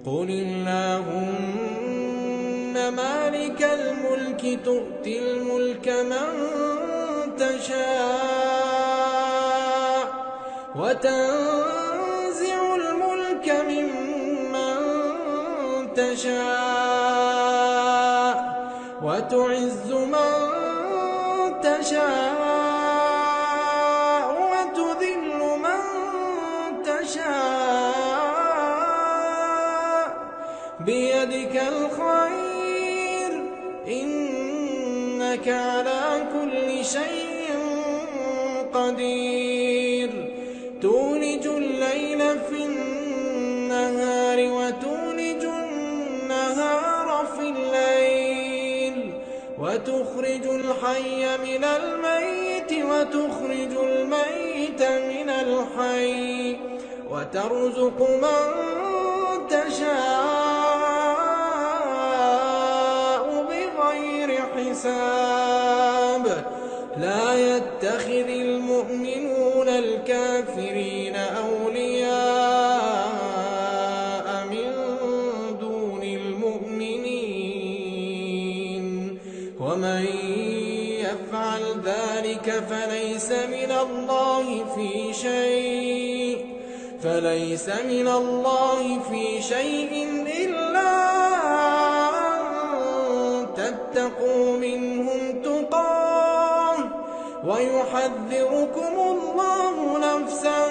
قل اللهم مالك الملك تؤتي الملك من تشاء وتنزع الملك ممن تشاء وتعز من تشاء وتذل من تشاء بيدك الخير إنك على كل شيء قدير تولج الليل في النهار وتولج النهار في الليل وتخرج الحي من الميت وتخرج الميت من الحي وترزق من تشاء بغير حساب لا يتخذ المؤمنون الكافرين أولياء من دون المؤمنين ومن يفعل ذلك فليس من الله في شيء إلا أن تتقوا منهم تقاه ويحذركم الله نفسه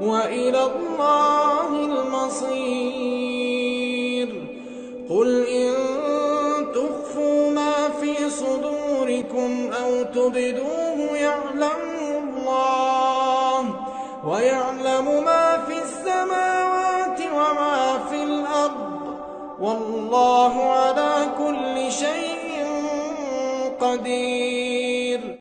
وإلى الله المصير قل إن تخفوا ما في صدوركم أو تبدوه يعلمه الله ويعلم ما في السماوات وما في الأرض والله على كل شيء قدير